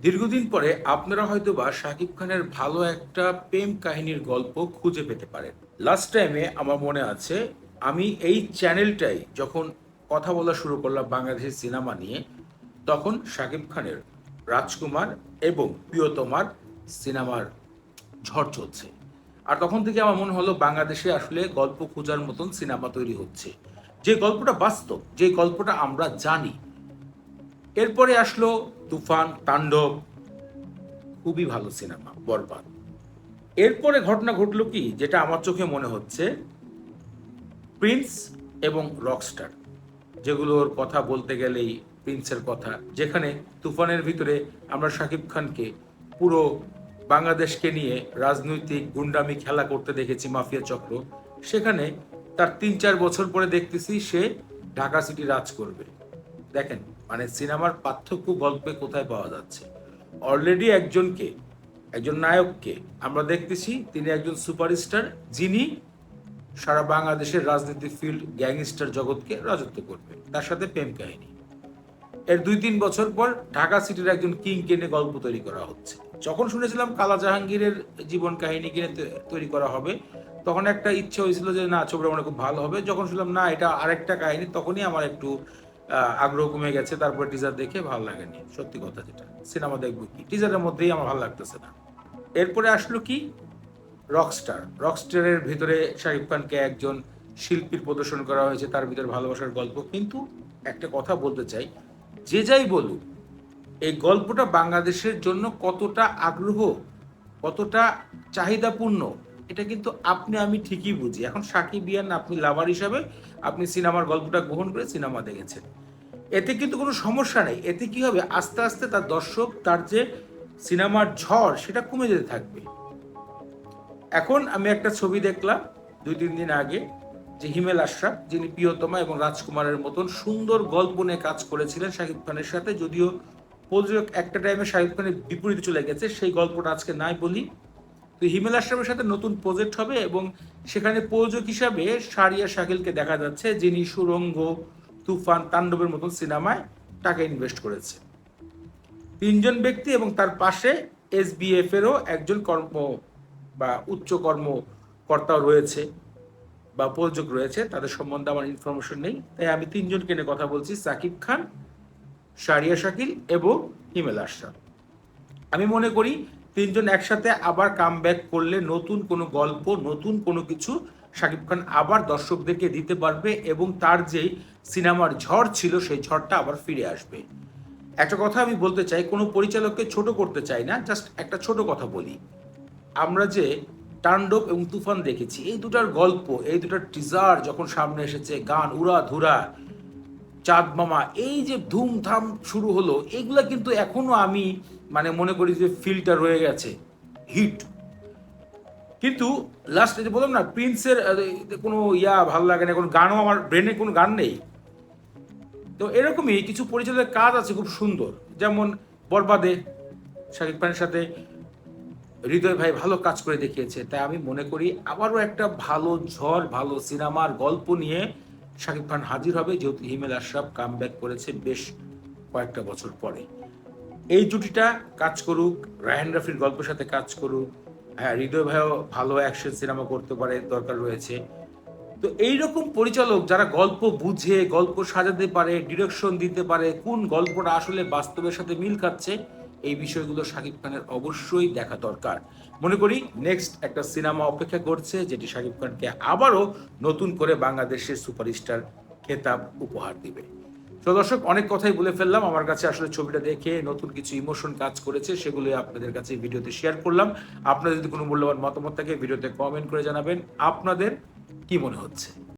দীর্ঘদিন পরে আপনারা হয়তোবা শাকিব খানের ভালো একটা প্রেম কাহিনীর গল্প খুঁজে পেতে পারেন। লাস্ট টাইমে আমার মনে আছে, আমি এই চ্যানেলটাই যখন কথা বলা শুরু করলাম বাংলাদেশের সিনেমা নিয়ে, তখন শাকিব খানের রাজকুমার এবং প্রিয়তমার সিনেমার ঝড় চলছে। আর তখন থেকে আমার মনে হলো বাংলাদেশে আসলে গল্প খোঁজার মতন সিনেমা তৈরি হচ্ছে, যে গল্পটা বাস্তব, যে গল্পটা আমরা জানি। এরপরে আসলো তুফান, তাণ্ডব, খুবই ভালো সিনেমা, বরবাদ। এরপরে ঘটনা ঘটলো কি, যেটা আমার চোখে মনে হচ্ছে, প্রিন্স এবং রকস্টার, যেগুলোর কথা বলতে গেলেই প্রিন্সের কথা, যেখানে তুফানের ভিতরে আমরা শাকিব খানকে পুরো বাংলাদেশকে নিয়ে রাজনৈতিক গুন্ডামি খেলা করতে দেখেছি, মাফিয়া চক্র। সেখানে তার 3-4 বছর পরে দেখতেছি সে ঢাকা সিটি রাজ করবে। দেখেন, মানে সিনেমার পার্থক্য গল্পে কোথায় পাওয়া যাচ্ছে। অলরেডি একজন নায়ককে আমরা দেখতেছি, তিনি একজন সুপারস্টার, যিনি সারা বাংলাদেশের রাজনীতি ফিল্ড, গ্যাংস্টার জগৎকে রাজত্ব করবে, তার সাথে প্রেম কাহিনী। এর 2-3 বছর পর ঢাকা সিটির একজন কিং কেনে গল্প তৈরি করা হচ্ছে। যখন শুনেছিলাম কালা জাহাঙ্গীরের জীবন কাহিনী কিনে তৈরি করা হবে, তখন একটা ইচ্ছে হয়েছিল যে না, ছবিটা মনে খুব ভালো হবে। যখন শুনলাম না, এটা আরেকটা কাহিনী, তখনই আমার একটু আগ্রহ কমে গেছে। তারপর টিজার দেখে ভালো লাগেনি, সত্যি কথা যেটা। সিনেমা দেখবো কি, টিজারের মধ্যেই আমার ভালো লাগতেছে না। এরপরে আসলো কি, রকস্টারের ভিতরে শাকিব খানকে একজন শিল্পীর প্রদর্শন করা হয়েছে, তার ভিতরে ভালোবাসার গল্প। কিন্তু একটা কথা বলতে চাই, যে যাই বলুক, এই গল্পটা বাংলাদেশের জন্য কতটা আগ্রহ, কতটা চাহিদাপূর্ণ, এটা কিন্তু আপনি আমি ঠিকই বুঝি। এখন সাকিবিয়ান আপনি লাভার হিসাবে আপনি সিনেমার গল্পটা গ্রহণ করে সিনেমা দেখেছেন, এতে কিন্তু কোনো সমস্যা নেই। এতে কি হবে, আস্তে আস্তে তার দর্শক, তার যে সিনেমার ঝড়, সেটা কমে যেতে থাকবে। এখন আমি একটা ছবি দেখলাম 2-3 দিন আগে, যে হিমেল আশরাফ, যিনি প্রিয়তমা এবং রাজকুমারের মতন সুন্দর গল্প নিয়ে কাজ করেছিলেন শাকিব খানের সাথে, যদিও প্রযোজক একটা টাইমে শাকিব খানের বিপরীতে চলে গেছে, সেই গল্পটা আজকে নাই বলি। তো হিমেল আশরাফের সাথে নতুন প্রজেক্ট হবে এবং সেখানে প্রযোজক হিসাবে শারিয়া শাকিলকে দেখা যাচ্ছে, যিনি সুরঙ্গ, তুফান, তাণ্ডবের মতন সিনেমায় টাকা ইনভেস্ট করেছে। 3 জন ব্যক্তি এবং তার পাশে এসবিএফ এরও একজন কর্ম বা উচ্চ কর্মকর্তাও রয়েছে বা প্রযোজক রয়েছে, তাদের সম্বন্ধে আমার ইনফরমেশন নেই। তাই আমি 3জনকে নিয়ে কথা বলছি, সাকিব খান, শারিয়া শাকিল এবং হিমেল আশরাফ। আমি মনে করি 3জন একসাথে আবার কাম ব্যাক করলে নতুন কোনো গল্প, নতুন কোনো কিছু শাকিব খান আবার দর্শকদেরকে দিতে পারবে এবং তার যেই সিনেমার ঝড় ছিল, সেই ঝড়টা আবার ফিরে আসবে। একটা কথা আমি বলতে চাই, কোনো পরিচালককে ছোট করতে চাই না, জাস্ট একটা ছোট কথা বলি। আমরা যে তাণ্ডব এবং তুফান দেখেছি, এই দুটার গল্প, এই দুটার টিজার যখন সামনে এসেছে, গান উড়া ধুরা, চাঁদ মামা, এই যে ধুমধাম শুরু হলো, এগুলা কিন্তু এখনো আমি মানে মনে করি যে ফিল্টার রয়ে গেছে, হিট। কিন্তু লাস্ট যে বললাম না, প্রিন্সের কোনো ভালো লাগে না, কোনো গানও আমার ব্রেনে কোনো গান নেই। তো এরকমই কিছু পরিচালকের কাজ আছে খুব সুন্দর, যেমন বরবাদে শাকিব খানের সাথে হৃদয় ভাই ভালো কাজ করে দেখিয়েছে। তাই আমি মনে করি আবারও একটা ভালো ঝড়, ভালো সিনেমার গল্প নিয়ে শাকিব খান হাজির হবে, যেহেতু হিমেল আশরাফ কাম ব্যাক করেছে বেশ কয়েকটা বছর পরে। এই জুটিটা কাজ করুক, রায়হান রাফির গল্পের সাথে কাজ করুক। হ্যাঁ, হৃদয় ভাইও ভালো অ্যাকশন সিনেমা করতে পারে, দরকার রয়েছে। তো এইরকম পরিচালক যারা গল্প বুঝে, গল্প সাজাতে পারে, ডিরেকশন দিতে পারে, কোন গল্পটা আসলে বাস্তবের সাথে মিল খাচ্ছে, এই বিষয়গুলো শাকিব খানের অবশ্যই দেখা দরকার। মনে করি নেক্সট একটা সিনেমা অপেক্ষা করছে, যেটি শাকিব খানকে আবারও নতুন করে বাংলাদেশের সুপারস্টার খেতাব উপহার দিবে। তো দর্শক, অনেক কথাই বলে ফেললাম। আমার কাছে আসলে ছবিটা দেখে নতুন কিছু ইমোশন কাজ করেছে, সেগুলো আপনাদের কাছে ভিডিওতে শেয়ার করলাম। আপনাদের যদি কোনো মূল্যবান মতামত থাকে, ভিডিওতে কমেন্ট করে জানাবেন আপনাদের কি মনে হচ্ছে।